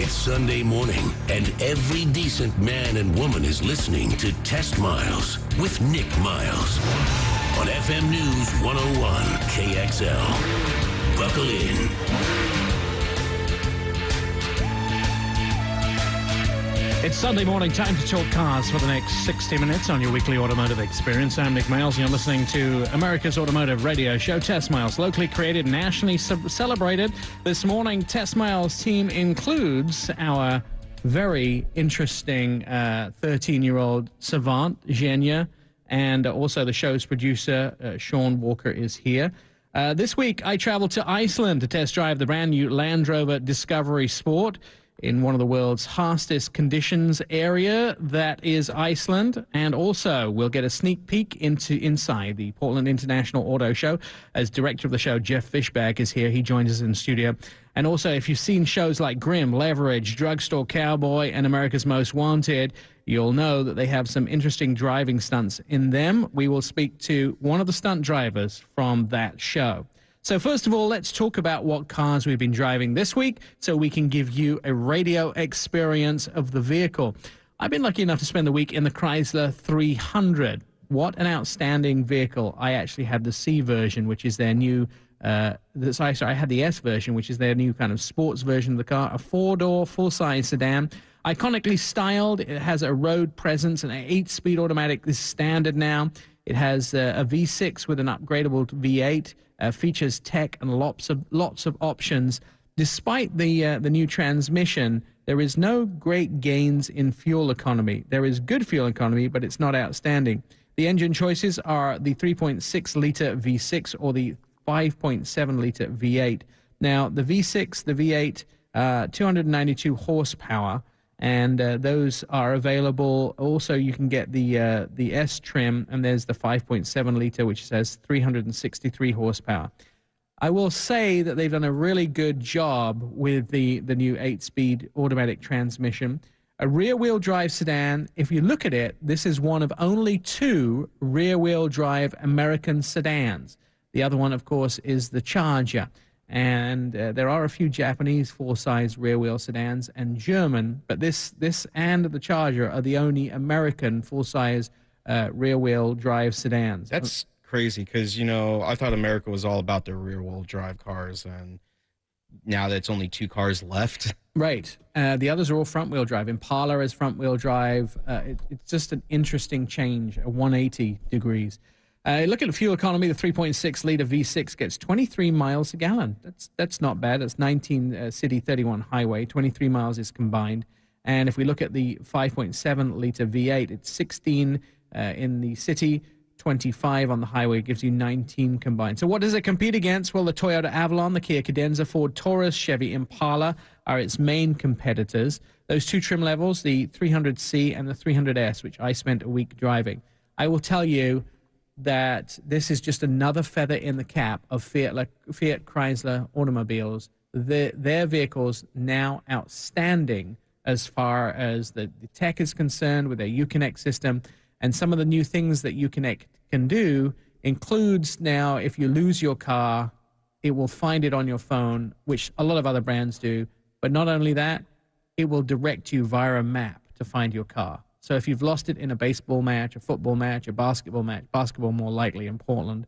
It's Sunday morning, and every decent man and woman is listening to Test Miles with Nick Miles on FM News 101 KXL. Buckle in. It's Sunday morning, time to talk cars for the next 60 minutes on your weekly automotive experience. I'm Nick Miles, and you're listening to America's Automotive Radio Show, Test Miles, locally created, nationally celebrated. This morning, Test Miles team includes our very interesting 13-year-old savant, Zhenya, and also the show's producer, Sean Walker, is here. This week, I traveled to Iceland to test drive the brand new Land Rover Discovery Sport in one of the world's harshest conditions area, that is Iceland. And also, we'll get a sneak peek inside the Portland International Auto Show, as director of the show, Jeff Fishback, is here. He joins us in studio. And also, if you've seen shows like Grimm, Leverage, Drugstore Cowboy, and America's Most Wanted, you'll know that they have some interesting driving stunts in them. We will speak to one of the stunt drivers from that show. So first of all, let's talk about what cars we've been driving this week so we can give you a radio experience of the vehicle. I've been lucky enough to spend the week in the Chrysler 300. What an outstanding vehicle. I actually had the C version, which is their new, I had the S version, which is their new kind of sports version of the car, a four-door, full-size sedan. Iconically styled, it has a road presence, and an 8-speed automatic is standard now. It has a V6 with an upgradable V8. Features tech and lots of options. Despite the new transmission, there is no great gains in fuel economy. There is good fuel economy, but it's not outstanding. The engine choices are the 3.6-liter V6 or the 5.7-liter V8. Now, the V6, the V8, 292 horsepower, and those are available. Also, you can get the S trim, and there's the 5.7-liter, which says 363 horsepower. I will say that they've done a really good job with the new 8-speed automatic transmission. A rear-wheel drive sedan, if you look at it, this is one of only 2 rear-wheel drive American sedans. The other one, of course, is the Charger. And there are a few Japanese full-size rear-wheel sedans and German, but this and the Charger are the only American full-size rear-wheel drive sedans. That's crazy because, I thought America was all about their rear-wheel drive cars, and now that's only 2 cars left. Right. The others are all front-wheel drive. Impala is front-wheel drive. It's just an interesting change, a 180 degrees. Look at the fuel economy. The 3.6-liter V6 gets 23 miles a gallon. That's not bad. That's 19 city, 31 highway. 23 miles is combined. And if we look at the 5.7-liter V8, it's 16 in the city, 25 on the highway. It gives you 19 combined. So what does it compete against? Well, the Toyota Avalon, the Kia Cadenza, Ford Taurus, Chevy Impala are its main competitors. Those 2 trim levels, the 300C and the 300S, which I spent a week driving. I will tell you that this is just another feather in the cap of Fiat Chrysler automobiles. Their vehicles now outstanding as far as the tech is concerned with their Uconnect system. And some of the new things that Uconnect can do includes now, if you lose your car, it will find it on your phone, which a lot of other brands do. But not only that, it will direct you via a map to find your car. So if you've lost it in a baseball match, a football match, a basketball match, basketball more likely in Portland,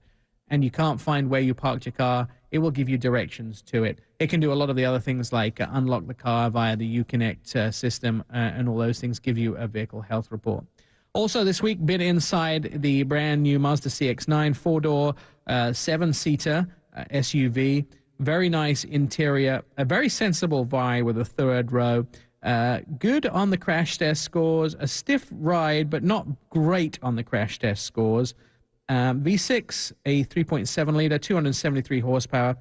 and you can't find where you parked your car, it will give you directions to it. It can do a lot of the other things like unlock the car via the Uconnect system, and all those things give you a vehicle health report. Also this week, been inside the brand new Mazda CX-9 4-door, 7-seater SUV. Very nice interior, a very sensible vibe with a third row. Good on the crash test scores, a stiff ride, but not great on the crash test scores. V6, a 3.7-liter, 273 horsepower,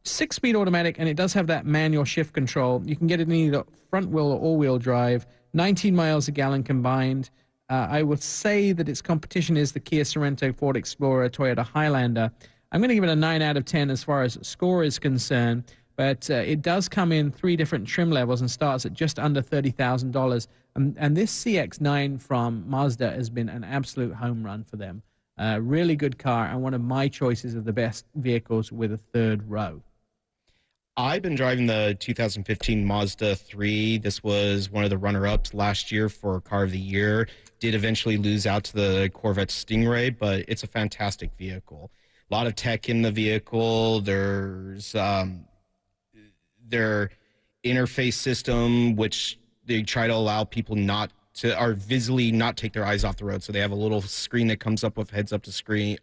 6-speed automatic, and it does have that manual shift control. You can get it in either front wheel or all-wheel drive, 19 miles a gallon combined. I would say that its competition is the Kia Sorento, Ford Explorer, Toyota Highlander. I'm going to give it a 9 out of 10 as far as score is concerned. But it does come in 3 different trim levels and starts at just under $30,000. And this CX-9 from Mazda has been an absolute home run for them. Really good car and one of my choices of the best vehicles with a third row. I've been driving the 2015 Mazda 3. This was one of the runner-ups last year for Car of the Year. Did eventually lose out to the Corvette Stingray, but it's a fantastic vehicle. A lot of tech in the vehicle. There's their interface system, which they try to allow people not to, or visually not take their eyes off the road. So they have a little screen that comes up with heads-up display.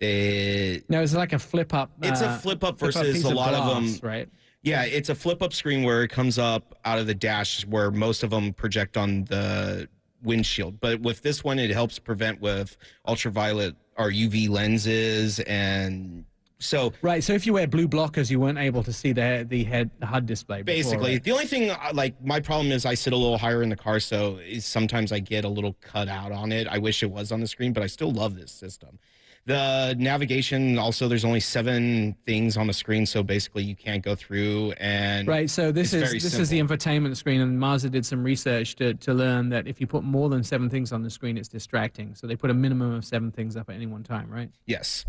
No, it's like a flip-up. It's a flip-up versus piece a lot glass, of them. right? Yeah, it's a flip-up screen where it comes up out of the dash, where most of them project on the windshield. But with this one, it helps prevent with ultraviolet or UV lenses, and so right. So if you wear blue blockers, you weren't able to see the HUD display. Basically, right? The only thing, like, my problem is I sit a little higher in the car, so sometimes I get a little cut out on it. I wish it was on the screen, but I still love this system. The navigation, also, there's only 7 things on the screen, so basically you can't go through. And right, so this is the infotainment screen, and Mazda did some research to learn that if you put more than 7 things on the screen, it's distracting. So they put a minimum of 7 things up at any one time, right? Yes.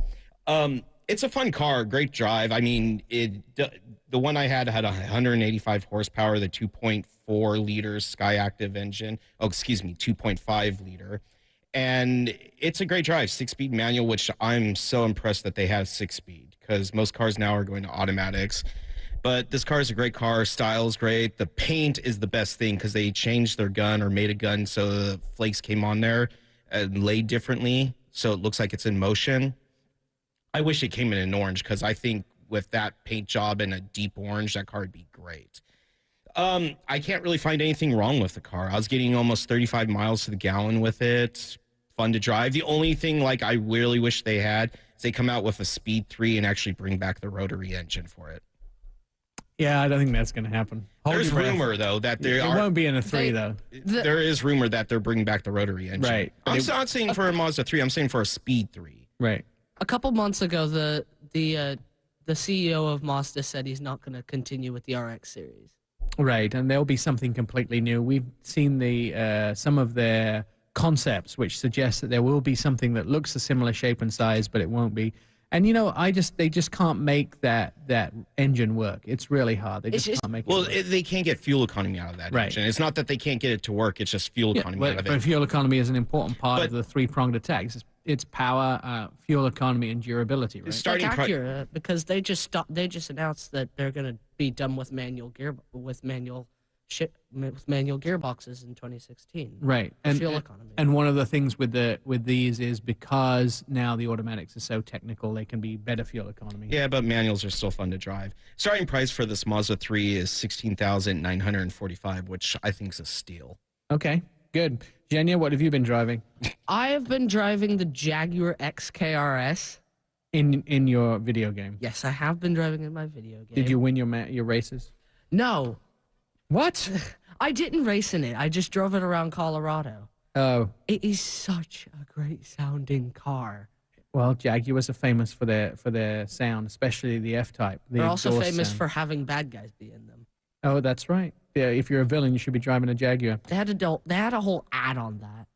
It's a fun car, great drive. I mean, the one I had 185 horsepower, the 2.4 liter Skyactiv engine. Oh, excuse me, 2.5 liter. And it's a great drive, 6-speed manual, which I'm so impressed that they have 6-speed, because most cars now are going to automatics. But this car is a great car. Style's great. The paint is the best thing, because they changed their gun, or made a gun so the flakes came on there and laid differently, so it looks like it's in motion. I wish it came in an orange, because I think with that paint job and a deep orange, that car would be great. I can't really find anything wrong with the car. I was getting almost 35 miles to the gallon with it. Fun to drive. The only thing, like, I really wish they had is they come out with a Speed 3 and actually bring back the rotary engine for it. Yeah, I don't think that's going to happen. There's rumor, though, that it won't be in a 3, though. There is rumor that they're bringing back the rotary engine. Right. I'm not saying for a Mazda 3. I'm saying for a Speed 3. Right. A couple months ago, the CEO of Mazda said he's not going to continue with the RX series. Right, and there'll be something completely new. We've seen some of their concepts, which suggest that there will be something that looks a similar shape and size, but it won't be. And they just can't make that engine work. It's really hard. They just can't make it work. Well, they can't get fuel economy out of that engine. It's not that they can't get it to work. It's just fuel economy out of it. But fuel economy is an important part of the 3-pronged attack. It's power, fuel economy, and durability. Right? It's accurate, because they just announced that they're going to be done with manual gearboxes in 2016. Right, fuel economy. And one of the things with these is, because now the automatics are so technical, they can be better fuel economy. Yeah, but manuals are still fun to drive. Starting price for this Mazda 3 is $16,945, which I think is a steal. Okay, good. Jenya, what have you been driving? I have been driving the Jaguar XKRS. In your video game? Yes, I have been driving in my video game. Did you win your races? No. What? I didn't race in it. I just drove it around Colorado. Oh. It is such a great sounding car. Well, Jaguars are famous for their sound, especially the F-Type. They're also famous for having bad guys be in them. Oh, that's right. Yeah, if you're a villain, you should be driving a Jaguar. They had a whole ad on that.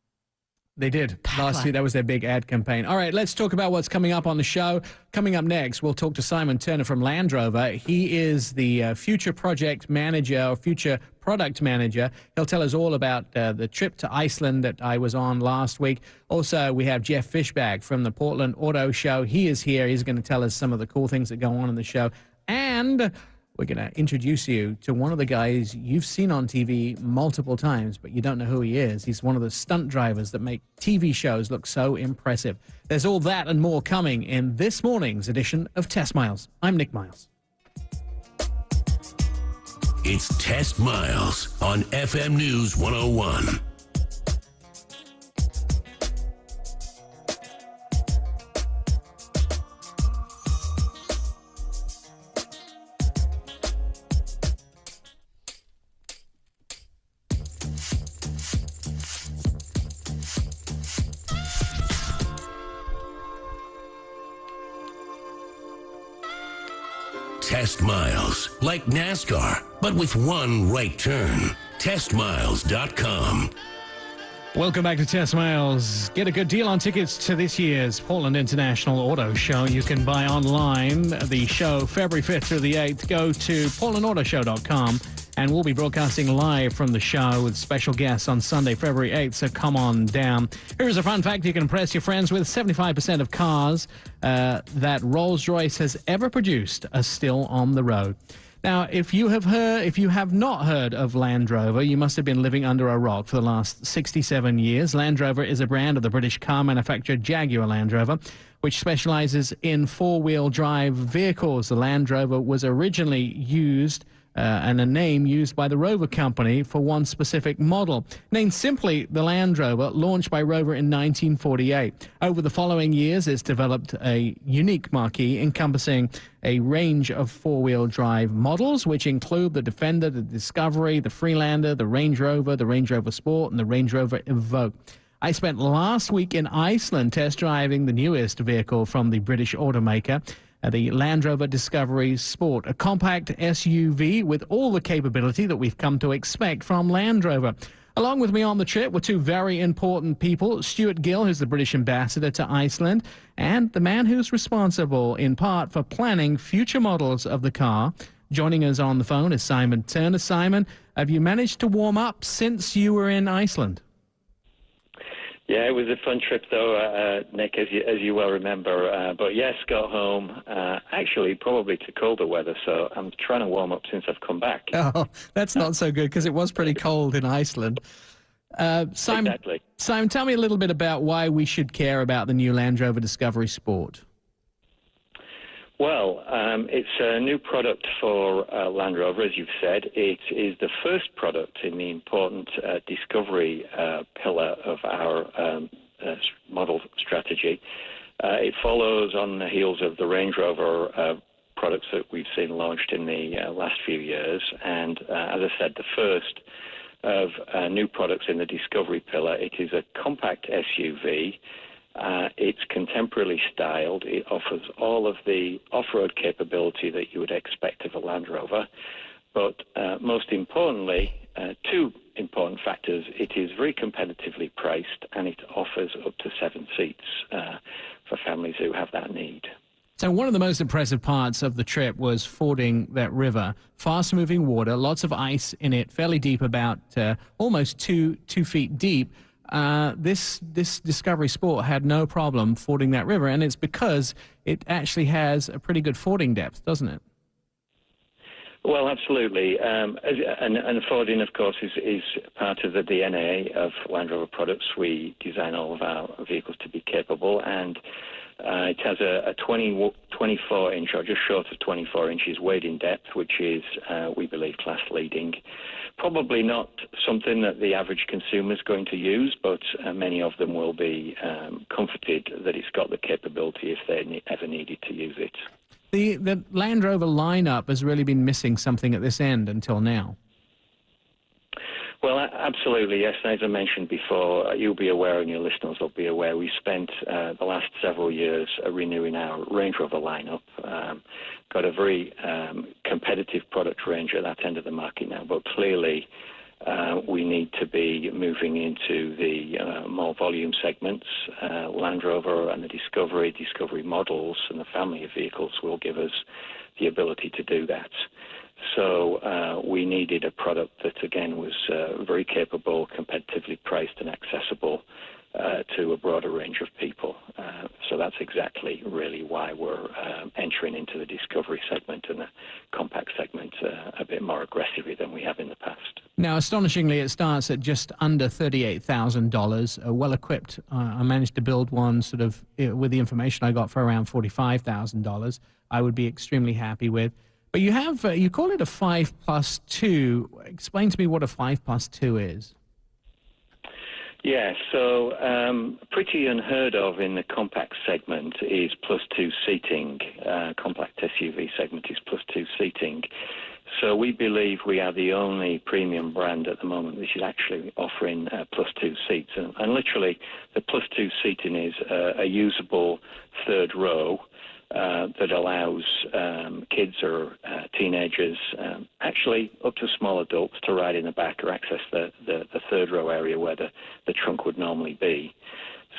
They did. Last year, that was their big ad campaign. All right, let's talk about what's coming up on the show. Coming up next, we'll talk to Simon Turner from Land Rover. He is the future project manager, or future product manager. He'll tell us all about the trip to Iceland that I was on last week. Also, we have Jeff Fishbag from the Portland Auto Show. He is here. He's going to tell us some of the cool things that go on in the show. And we're going to introduce you to one of the guys you've seen on TV multiple times, but you don't know who he is. He's one of the stunt drivers that make TV shows look so impressive. There's all that and more coming in this morning's edition of Test Miles. I'm Nick Miles. It's Test Miles on FM News 101. Test Miles, like NASCAR, but with one right turn. TestMiles.com. Welcome back to Test Miles. Get a good deal on tickets to this year's Portland International Auto Show. You can buy online the show February 5th through the 8th. Go to portlandautoshow.com and we'll be broadcasting live from the show with special guests on Sunday, February 8th, so come on down. Here's a fun fact you can impress your friends with. 75% of cars that Rolls-Royce has ever produced are still on the road. Now, if you have not heard of Land Rover, you must have been living under a rock for the last 67 years. Land Rover is a brand of the British car manufacturer Jaguar Land Rover, which specializes in four-wheel drive vehicles. The Land Rover was originally used and a name used by the Rover company for one specific model. Named simply the Land Rover, launched by Rover in 1948. Over the following years, it's developed a unique marquee encompassing a range of four-wheel drive models, which include the Defender, the Discovery, the Freelander, the Range Rover Sport, and the Range Rover Evoque. I spent last week in Iceland test driving the newest vehicle from the British automaker, the Land Rover Discovery Sport, a compact SUV with all the capability that we've come to expect from Land Rover. Along with me on the trip were two very important people, Stuart Gill, who's the British ambassador to Iceland, and the man who's responsible in part for planning future models of the car. Joining us on the phone is Simon Turner. Simon, have you managed to warm up since you were in Iceland? Yeah, it was a fun trip, though, Nick, as you well remember. But yes, got home, actually probably to colder weather, so I'm trying to warm up since I've come back. Oh, that's not so good, because it was pretty cold in Iceland. Simon, exactly. Simon, tell me a little bit about why we should care about the new Land Rover Discovery Sport. Well, it's a new product for Land Rover, as you've said. It is the first product in the important Discovery pillar of our model strategy. It follows on the heels of the Range Rover products that we've seen launched in the last few years. And as I said, the first of new products in the Discovery pillar. It is a compact SUV. It's contemporarily styled. It offers all of the off-road capability that you would expect of a Land Rover. But most importantly, two important factors. It is very competitively priced, and it offers up to 7 seats for families who have that need. So one of the most impressive parts of the trip was fording that river. Fast-moving water, lots of ice in it, fairly deep, about almost two feet deep. This Discovery Sport had no problem fording that river, and it's because it actually has a pretty good fording depth, doesn't it? Well, absolutely. And fording, of course, is part of the DNA of Land Rover products. We design all of our vehicles to be capable, and it has a 24-inch, or just short of 24 inches wading depth, which is, we believe, class-leading. Probably not something that the average consumer is going to use, but many of them will be comforted that it's got the capability if they ever needed to use it. The Land Rover lineup has really been missing something at this end until now. Well, absolutely, yes. As I mentioned before, you'll be aware, and your listeners will be aware, we spent the last several years renewing our Range Rover lineup. Got a very competitive product range at that end of the market now, but clearly we need to be moving into the more volume segments. Land Rover and the Discovery models and the family of vehicles will give us the ability to do that. So we needed a product that, again, was very capable, competitively priced and accessible to a broader range of people. So that's exactly really why we're entering into the Discovery segment and the compact segment a bit more aggressively than we have in the past. Now, astonishingly, it starts at just under $38,000, well-equipped. I managed to build one sort of, with the information I got, for around $45,000. I would be extremely happy with. But you have, you call it a 5+2. Explain to me what a 5+2 is. Yeah, so pretty unheard of in the compact segment is +2 seating. Compact SUV segment is +2 seating. So we believe we are the only premium brand at the moment which is actually offering +2 seats. And literally, the +2 seating is a usable third row that allows kids or teenagers, actually up to small adults, to ride in the back or access the third row area where the trunk would normally be.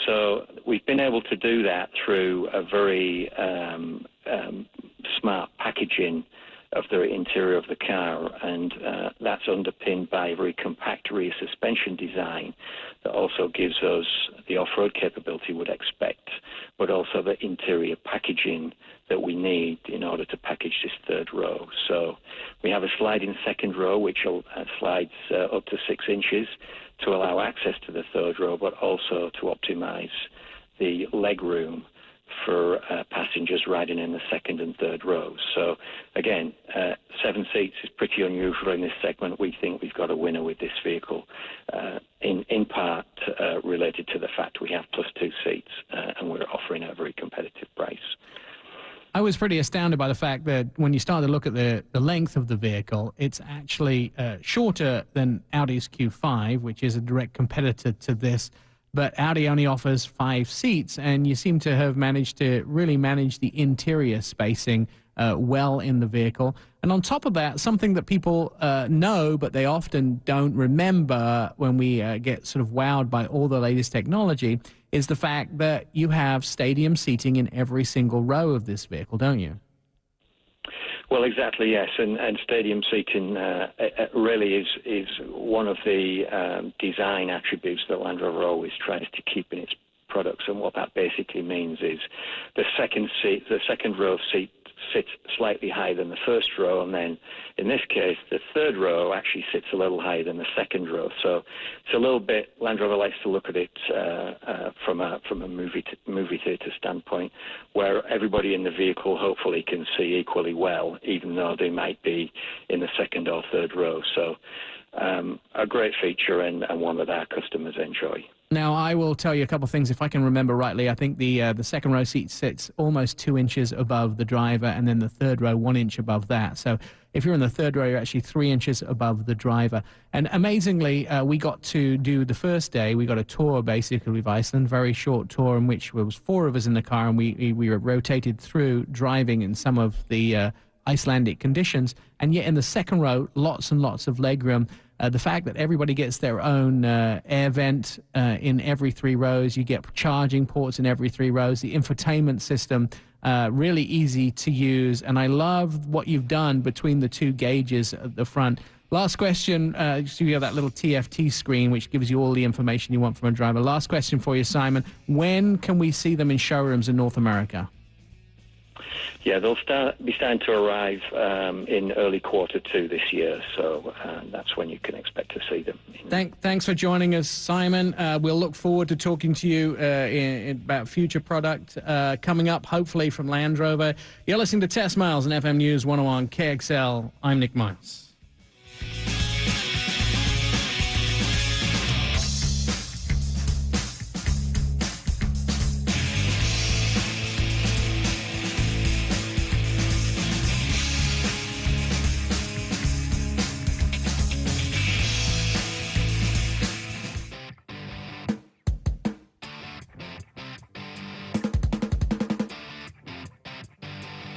So we've been able to do that through a very smart packaging of the interior of the car, and that's underpinned by a very compact rear suspension design that also gives us the off-road capability we'd expect, but also the interior packaging that we need in order to package this third row. So we have a sliding second row which slides up to 6 inches to allow access to the third row, but also to optimize the leg room for passengers riding in the second and third rows. So again, 7 seats is pretty unusual in this segment. We think we've got a winner with this vehicle, in part related to the fact we have +2 seats, and we're offering a very competitive price. I was pretty astounded by the fact that when you start to look at the length of the vehicle, it's actually shorter than Audi's Q5, which is a direct competitor to this. But Audi only offers 5 seats, and you seem to have managed to really manage the interior spacing well in the vehicle. And on top of that, something that people know, but they often don't remember when we get sort of wowed by all the latest technology, is the fact that you have stadium seating in every single row of this vehicle, don't you? Well, exactly, yes, and stadium seating really is one of the design attributes that Land Rover always tries to keep in its products, and what that basically means is the second row seat sits slightly higher than the first row, and then in this case the third row actually sits a little higher than the second row. So it's a little bit, Land Rover likes to look at it from a movie theatre standpoint, where everybody in the vehicle hopefully can see equally well, even though they might be in the second or third row. So a great feature, and one that our customers enjoy. Now, I will tell you a couple of things. If I can remember rightly, I think the second row seat sits almost 2 inches above the driver, and then the third row 1 inch above that. So if you're in the third row, you're actually 3 inches above the driver. And amazingly, we got to do the first day, we got a tour basically of Iceland, very short tour in which there was 4 of us in the car, and we were rotated through driving in some of the Icelandic conditions. And yet in the second row, lots and lots of legroom. The fact that everybody gets their own air vent in every 3 rows, you get charging ports in every 3 rows, the infotainment system, really easy to use, and I love what you've done between the 2 gauges at the front. Last question, so you have that little TFT screen which gives you all the information you want from a driver. Last question for you, Simon. When can we see them in showrooms in North America? Yeah, they'll be starting to arrive in early Q2 this year, so that's when you can expect to see them. Thanks for joining us, Simon. We'll look forward to talking to you about future product coming up, hopefully from Land Rover. You're listening to Test Miles on FM News 101 KXL. I'm Nick Miles.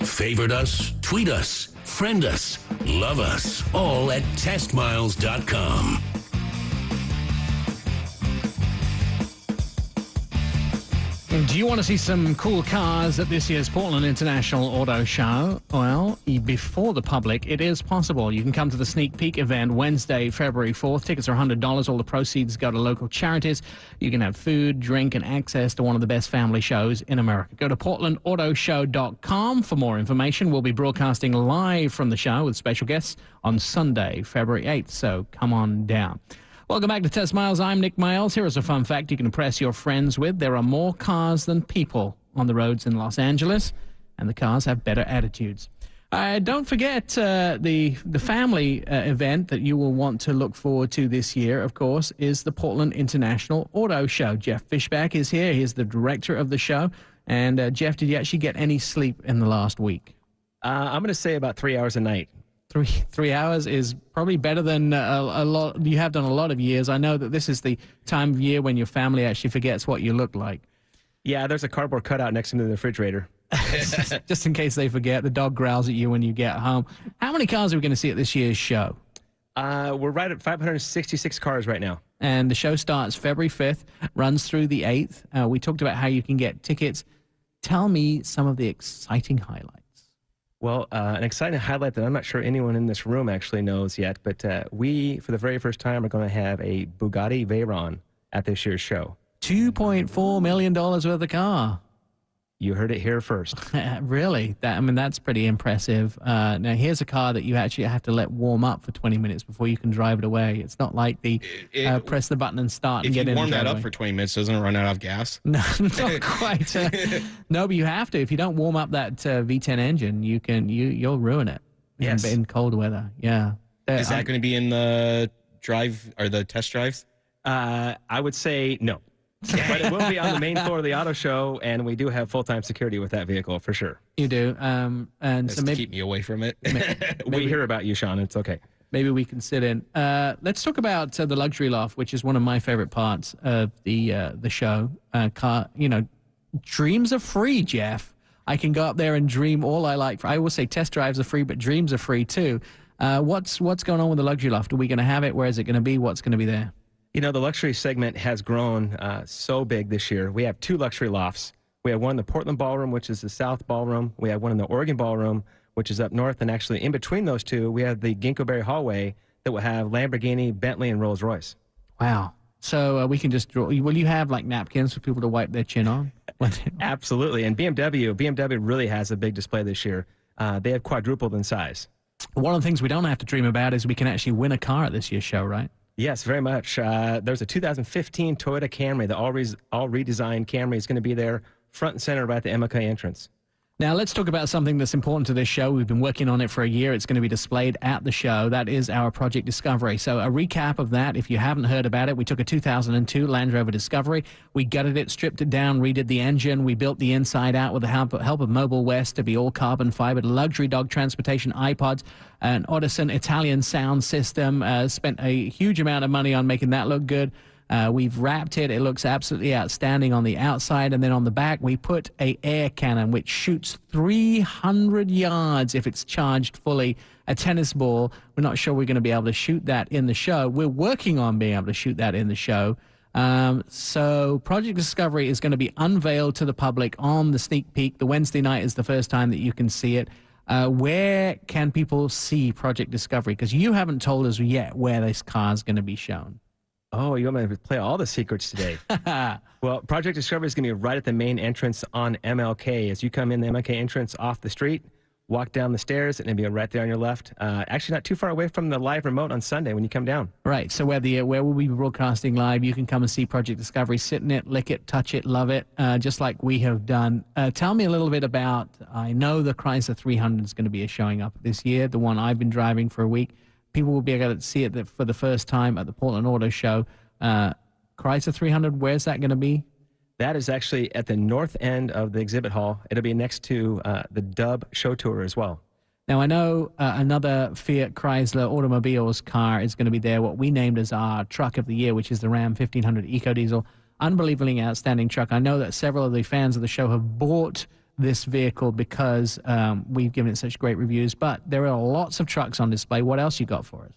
Favorite us, tweet us, friend us, love us, all at testmiles.com. Do you want to see some cool cars at this year's Portland International Auto Show? Well, before the public, it is possible. You can come to the sneak peek event Wednesday, February 4th. Tickets are $100. All the proceeds go to local charities. You can have food, drink, and access to one of the best family shows in America. Go to portlandautoshow.com for more information. We'll be broadcasting live from the show with special guests on Sunday, February 8th, so come on down. Welcome back to Test Miles. I'm Nick Miles. Here is a fun fact you can impress your friends with. There are more cars than people on the roads in Los Angeles, and the cars have better attitudes. Don't forget the family event that you will want to look forward to this year, of course, is the Portland International Auto Show. Jeff Fishback is here. He's the director of the show. And, Jeff, did you actually get any sleep in the last week? I'm going to say about 3 hours a night. 3 hours is probably better than a lot you have done a lot of years. I know that this is the time of year when your family actually forgets what you look like. Yeah, there's a cardboard cutout next to the refrigerator. Just in case they forget, the dog growls at you when you get home. How many cars are we going to see at this year's show? We're right at 566 cars right now. And the show starts February 5th, runs through the 8th. We talked about how you can get tickets. Tell me some of the exciting highlights. Well, an exciting highlight that I'm not sure anyone in this room actually knows yet, but we, for the very first time, are going to have a Bugatti Veyron at this year's show. $2.4 million worth of car. You heard it here first. Really? That's pretty impressive. Now, here's a car that you actually have to let warm up for 20 minutes before you can drive it away. It's not like the press the button and start and get in. If you warm that up for 20 minutes, doesn't it run out of gas? No, not quite. No, but you have to. If you don't warm up that V10 engine, you'll ruin it. Yes. In cold weather. Yeah. Is that going to be in the drive or the test drives? I would say no. But it will be on the main floor of the auto show, and we do have full-time security with that vehicle for sure. You do, and Just so to maybe keep me away from it. We hear about you, Sean. It's okay. Maybe we can sit in. Let's talk about the luxury loft, which is one of my favorite parts of the show. Dreams are free, Jeff. I can go up there and dream all I like. I will say test drives are free, but dreams are free too. What's going on with the luxury loft? Are we going to have it? Where is it going to be? What's going to be there? You know, the luxury segment has grown so big this year. We have two luxury lofts. We have one in the Portland Ballroom, which is the South Ballroom. We have one in the Oregon Ballroom, which is up north. And actually, in between those two, we have the Ginkgo Berry Hallway that will have Lamborghini, Bentley, and Rolls-Royce. Wow. So we can just draw. Will you have like napkins for people to wipe their chin on? Absolutely. And BMW really has a big display this year. They have quadrupled in size. One of the things we don't have to dream about is we can actually win a car at this year's show, right? Yes, very much. There's a 2015 Toyota Camry. The all redesigned Camry is going to be there front and center right at the MLK entrance. Now, let's talk about something that's important to this show. We've been working on it for a year. It's going to be displayed at the show. That is our Project Discovery. So a recap of that, if you haven't heard about it, we took a 2002 Land Rover Discovery. We gutted it, stripped it down, redid the engine. We built the inside out with the help of Mobile West to be all carbon fibered, luxury dog transportation, iPods, an Audison Italian sound system. Spent a huge amount of money on making that look good. We've wrapped it. It looks absolutely outstanding on the outside. And then on the back, we put a air cannon, which shoots 300 yards if it's charged fully, a tennis ball. We're not sure we're going to be able to shoot that in the show. We're working on being able to shoot that in the show. So Project Discovery is going to be unveiled to the public on the sneak peek. The Wednesday night is the first time that you can see it. Where can people see Project Discovery? Because you haven't told us yet where this car is going to be shown. Oh, you want me to play all the secrets today? Well, Project Discovery is going to be right at the main entrance on MLK. As you come in the MLK entrance off the street, walk down the stairs, and it'll be right there on your left. Actually, not too far away from the live remote on Sunday when you come down. Right. So where we'll be broadcasting live, you can come and see Project Discovery, sit in it, lick it, touch it, love it, just like we have done. Tell me a little bit about, I know the Chrysler 300 is going to be showing up this year, the one I've been driving for a week. People will be able to see it for the first time at the Portland Auto Show. Chrysler 300, where's that going to be? That is actually at the north end of the exhibit hall. It'll be next to the Dub Show Tour as well. Now, I know another Fiat Chrysler Automobiles car is going to be there, what we named as our truck of the year, which is the Ram 1500 EcoDiesel. Unbelievably outstanding truck. I know that several of the fans of the show have bought this vehicle because we've given it such great reviews, but there are lots of trucks on display. What else you got for us?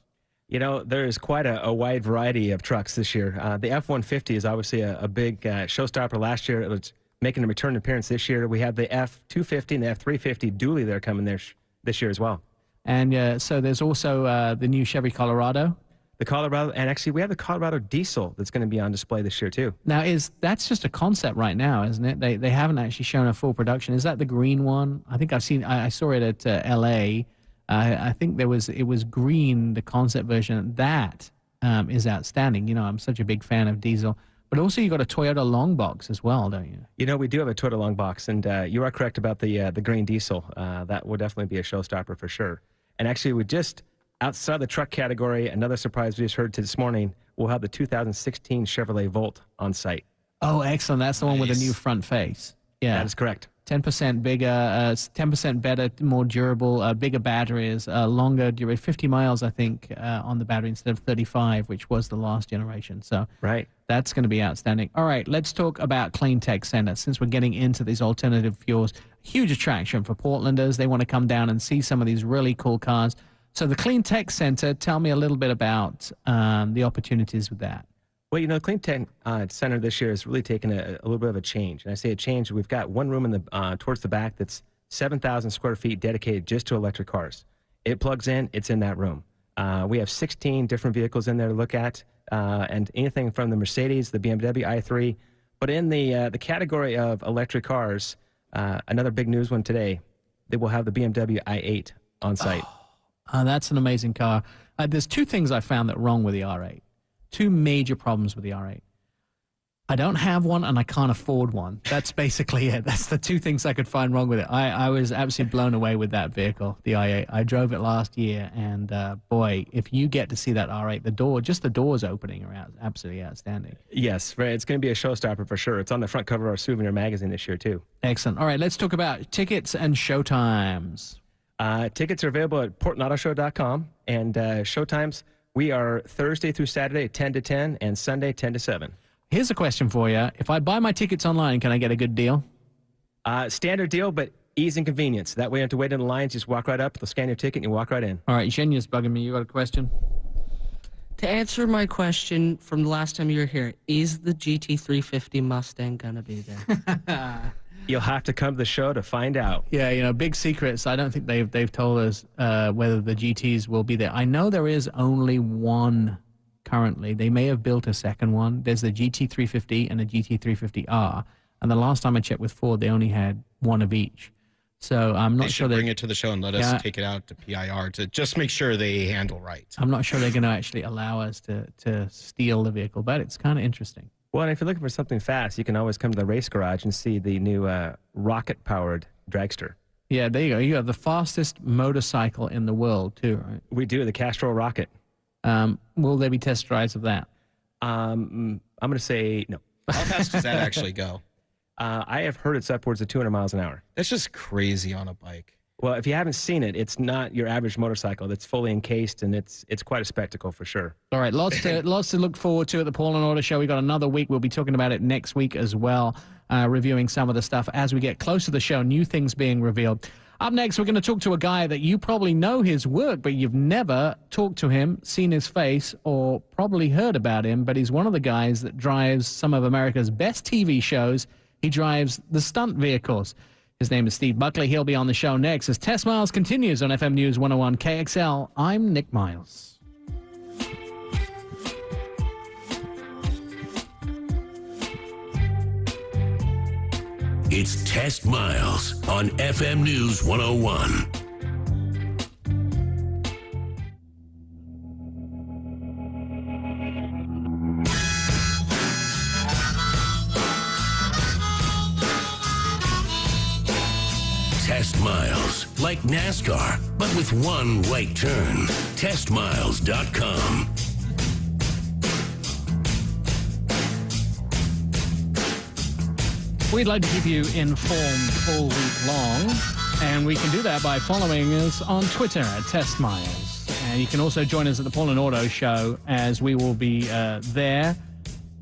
You know, there is quite a wide variety of trucks this year. The F-150 is obviously a big showstopper last year. It was making a return appearance this year. We have the F-250 and the F-350 dually there coming there this year as well. And so there's also the new Chevy Colorado. The Colorado, and actually we have the Colorado diesel that's going to be on display this year too. Now, that's just a concept right now, isn't it? They haven't actually shown a full production. Is that the green one? I think I saw it at L.A. I think it was green, the concept version. That is outstanding. You know, I'm such a big fan of diesel. But also you got a Toyota long box as well, don't you? You know, we do have a Toyota long box, and you are correct about the green diesel. That will definitely be a showstopper for sure. And actually, we just, outside the truck category, another surprise we just heard this morning, we'll have the 2016 Chevrolet Volt on site. Oh, excellent. That's the one with the new front face. Yeah. That is correct. 10% bigger, 10% better, more durable, bigger batteries, longer duration, 50 miles, I think, on the battery instead of 35, which was the last generation. So right. That's going to be outstanding. All right, let's talk about Clean Tech Center. Since we're getting into these alternative fuels, huge attraction for Portlanders. They want to come down and see some of these really cool cars. So the Clean Tech Center, tell me a little bit about the opportunities with that. Well, you know, the Clean Tech Center this year has really taken a little bit of a change. And I say a change, we've got one room in the towards the back that's 7,000 square feet dedicated just to electric cars. It plugs in, it's in that room. We have 16 different vehicles in there to look at, and anything from the Mercedes, the BMW i3. But in the category of electric cars, another big news one today, they will have the BMW i8 on site. That's an amazing car. There's two things I found that wrong with the R8. Two major problems with the R8. I don't have one and I can't afford one. That's basically it. That's the two things I could find wrong with it. I was absolutely blown away with that vehicle, the i8. I drove it last year, and boy, if you get to see that R8, just the doors opening are absolutely outstanding. Yes, right. It's going to be a showstopper for sure. It's on the front cover of our souvenir magazine this year, too. Excellent. All right, let's talk about tickets and showtimes. Tickets are available at portlandautoshow.com, and showtimes, we are Thursday through Saturday, 10 to 10, and Sunday, 10 to 7. Here's a question for you. If I buy my tickets online, can I get a good deal? Standard deal, but ease and convenience. That way you don't have to wait in the lines. Just walk right up, they'll scan your ticket, and you walk right in. All right, Shenya's bugging me. You got a question? To answer my question from the last time you were here, is the GT350 Mustang going to be there? You'll have to come to the show to find out. Yeah, you know, big secrets. I don't think they've told us whether the GTs will be there. I know there is only one currently. They may have built a second one. There's the GT350 and the GT350R. And the last time I checked with Ford, they only had one of each. So I'm not sure they bring it to the show and let us take it out to PIR to just make sure they handle right. I'm not sure they're going to actually allow us to steal the vehicle, but it's kind of interesting. Well, and if you're looking for something fast, you can always come to the race garage and see the new rocket-powered dragster. Yeah, there you go. You have the fastest motorcycle in the world, too, right? We do, the Castrol Rocket. Will there be test drives of that? I'm going to say no. How fast does that actually go? I have heard it's upwards of 200 miles an hour. That's just crazy on a bike. Well, if you haven't seen it, it's not your average motorcycle. It's fully encased, and it's quite a spectacle for sure. All right, lots to look forward to at the Paul and Order Show. We got another week. We'll be talking about it next week as well, reviewing some of the stuff as we get closer to the show, new things being revealed. Up next, we're going to talk to a guy that you probably know his work, but you've never talked to him, seen his face, or probably heard about him, but he's one of the guys that drives some of America's best TV shows. He drives the stunt vehicles. His name is Steve Buckley. He'll be on the show next as Test Miles continues on FM News 101 KXL. I'm Nick Miles. It's Test Miles on FM News 101. Test Miles, like NASCAR, but with one right turn. TestMiles.com. We'd like to keep you informed all week long, and we can do that by following us on Twitter at Test Miles. And you can also join us at the Paul and Auto Show, as we will be there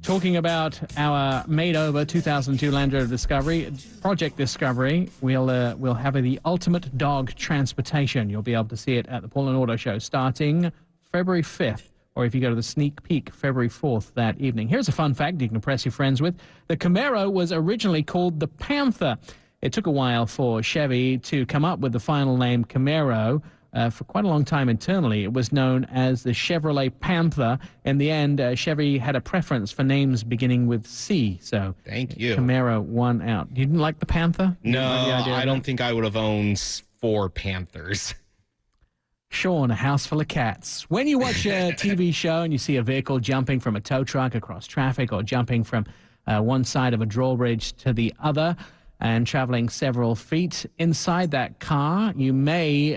talking about our made-over 2002 Land Rover Discovery, Project Discovery. We'll have the ultimate dog transportation. You'll be able to see it at the Paul and Auto Show starting February 5th. Or if you go to the sneak peek, February 4th that evening. Here's a fun fact you can impress your friends with. The Camaro was originally called the Panther. It took a while for Chevy to come up with the final name Camaro. For quite a long time internally, it was known as the Chevrolet Panther. In the end, Chevy had a preference for names beginning with C. So thank you. Camaro won out. You didn't like the Panther? No, I don't think I would have owned 4 Panthers. Sean, a house full of cats. When you watch a TV show and you see a vehicle jumping from a tow truck across traffic or jumping from one side of a drawbridge to the other and traveling several feet inside that car, you may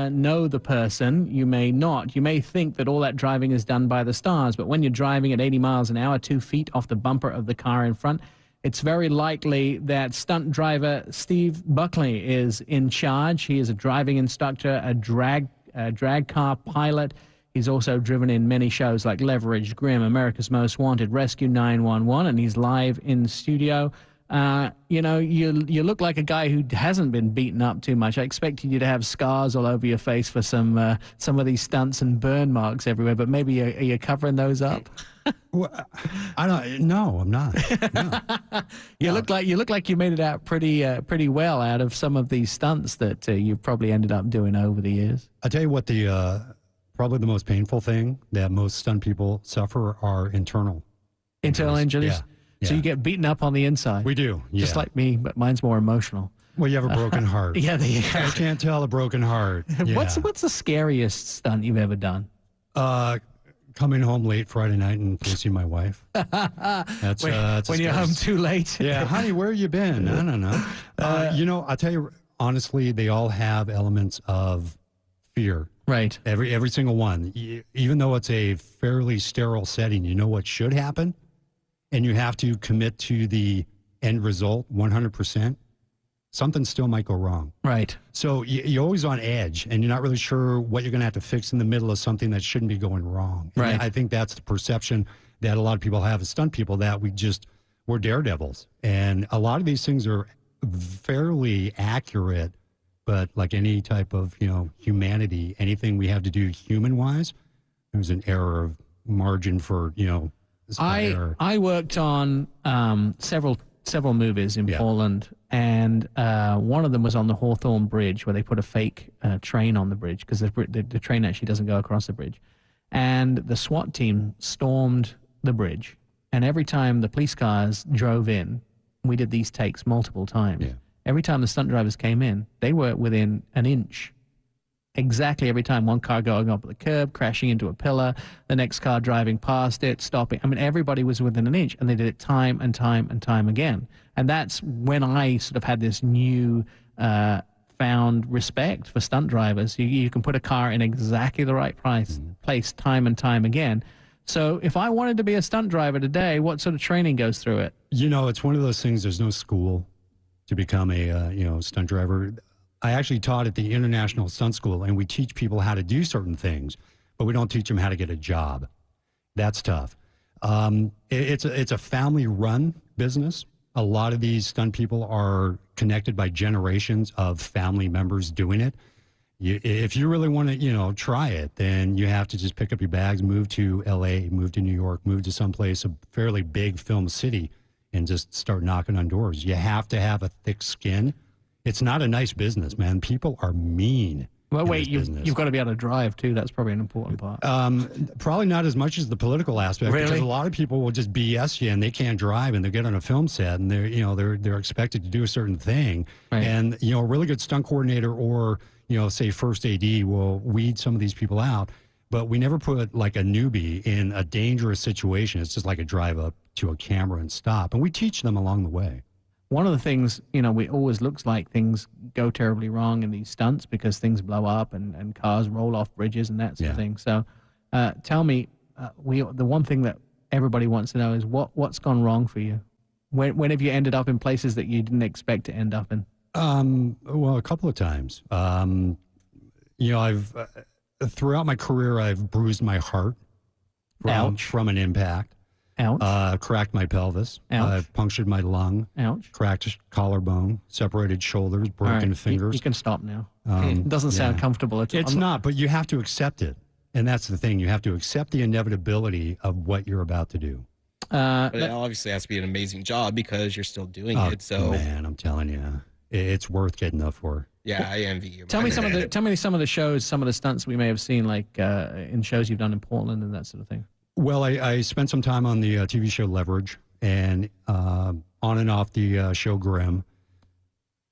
know the person, you may not. You may think that all that driving is done by the stars, but when you're driving at 80 miles an hour, 2 feet off the bumper of the car in front, it's very likely that stunt driver Steve Buckley is in charge. He is a driving instructor, a drag car pilot. He's also driven in many shows like Leverage, Grimm, America's Most Wanted, Rescue 911, and he's live in studio you know, you look like a guy who hasn't been beaten up too much. I expected you to have scars all over your face for some of these stunts and burn marks everywhere, but maybe are you covering those up? Well, I don't. No, I'm not. No. You look like you made it out pretty well out of some of these stunts that you've probably ended up doing over the years. I'll tell you what, probably the most painful thing that most stunt people suffer are internal injuries. Yeah. So you get beaten up on the inside. We do, just like me, but mine's more emotional. Well, you have a broken heart. Yeah, there you go. I can't tell a broken heart. Yeah. What's the scariest stunt you've ever done? Coming home late Friday night and kissing my wife. That's when you're home too late. Yeah, honey, where you been? I don't know. You know, I'll tell you honestly, they all have elements of fear. Right. Every single one. Even though it's a fairly sterile setting, you know what should happen, and you have to commit to the end result 100%. Something still might go wrong. Right. So you're always on edge, and you're not really sure what you're going to have to fix in the middle of something that shouldn't be going wrong. And right. I think that's the perception that a lot of people have as stunt people, that we're daredevils. And a lot of these things are fairly accurate, but like any type of, humanity, anything we have to do human-wise, there's an error of margin for, I worked on several movies in Poland, and one of them was on the Hawthorne Bridge, where they put a fake train on the bridge because the train actually doesn't go across the bridge. And the SWAT team stormed the bridge, and every time the police cars drove in, we did these takes multiple times. Yeah. Every time the stunt drivers came in, they were within an inch. Exactly every time. One car going up the curb, crashing into a pillar, the next car driving past it, stopping. I mean, everybody was within an inch, and they did it time and time and time again. And that's when I sort of had this new found respect for stunt drivers. You can put a car in exactly the right place time and time again. So if I wanted to be a stunt driver today, what sort of training goes through it? It's one of those things, there's no school to become a stunt driver. I actually taught at the International Stunt School, and we teach people how to do certain things, but we don't teach them how to get a job. That's tough. It's a family-run business. A lot of these stunt people are connected by generations of family members doing it. If you really want to, try it, then you have to just pick up your bags, move to L.A., move to New York, move to someplace, a fairly big film city, and just start knocking on doors. You have to have a thick skin. It's not a nice business, man. People are mean. Well, wait, you've got to be able to drive, too. That's probably an important part. Probably not as much as the political aspect. Really? Because a lot of people will just BS you, and they can't drive, and they get on a film set, and they're expected to do a certain thing. Right. And, a really good stunt coordinator or, say first AD will weed some of these people out. But we never put like a newbie in a dangerous situation. It's just like a drive up to a camera and stop. And we teach them along the way. One of the things, it always looks like things go terribly wrong in these stunts because things blow up and cars roll off bridges and that sort of thing. So tell me, the one thing that everybody wants to know is what's gone wrong for you? When have you ended up in places that you didn't expect to end up in? Well, a couple of times. I've throughout my career, I've bruised my heart from an impact. Ouch. Cracked my pelvis. Ouch. I've punctured my lung. Ouch. Cracked a collarbone. Separated shoulders. Broken fingers. You can stop now. It doesn't sound comfortable at all. It's not, but you have to accept it. And that's the thing. You have to accept the inevitability of what you're about to do. But it obviously has to be an amazing job because you're still doing it. So, man, I'm telling you, it's worth getting up for. Yeah, I envy you. Tell me some of the shows, some of the stunts we may have seen, like in shows you've done in Portland and that sort of thing. Well, I spent some time on the TV show Leverage and on and off the show Grimm,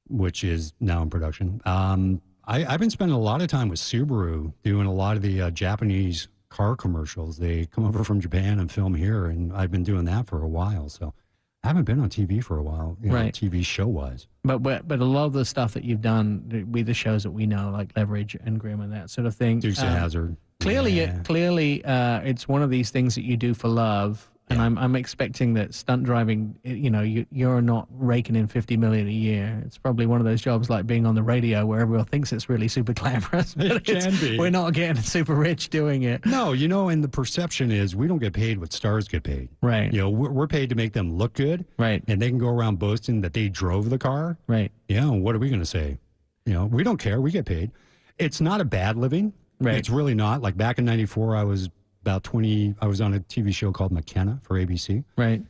which is now in production. I've been spending a lot of time with Subaru doing a lot of the Japanese car commercials. They come over from Japan and film here, and I've been doing that for a while. So I haven't been on TV for a while, right. TV show-wise. But a lot of the stuff that you've done with the shows that we know, like Leverage and Grimm and that sort of thing. Dukes of Hazzard. Clearly, it's one of these things that you do for love, And I'm expecting that stunt driving, you're not raking in $50 million a year. It's probably one of those jobs like being on the radio where everyone thinks it's really super glamorous. But It can be. We're not getting super rich doing it. No, and the perception is we don't get paid what stars get paid. Right. We're paid to make them look good. Right. And they can go around boasting that they drove the car. Right. Yeah. What are we going to say? We don't care. We get paid. It's not a bad living. Right. It's really not. Like back in '94, I was about 20. I was on a TV show called McKenna for ABC. Right.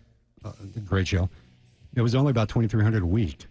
Great show. It was only about $2,300 a week.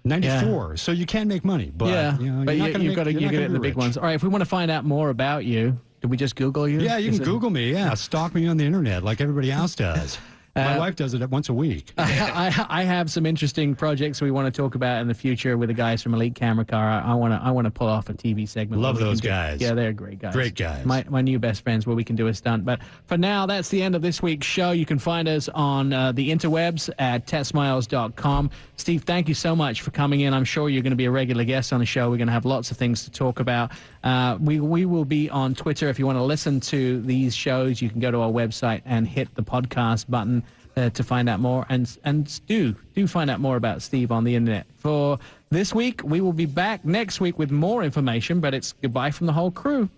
94. So you can make money, but but you've got to get the big ones. All right. If we want to find out more about you, do we just Google you? Yeah, you can Google me. Yeah, stalk me on the internet like everybody else does. My wife does it once a week. I have some interesting projects we want to talk about in the future with the guys from Elite Camera Car. I want to pull off a TV segment. Love those guys. Yeah, they're great guys. Great guys. My new best friends where we can do a stunt. But for now, that's the end of this week's show. You can find us on the interwebs at testmiles.com. Steve, thank you so much for coming in. I'm sure you're going to be a regular guest on the show. We're going to have lots of things to talk about. We will be on Twitter. If you want to listen to these shows, you can go to our website and hit the podcast button to find out more. And do find out more about Steve on the internet. For this week, we will be back next week with more information, but it's goodbye from the whole crew.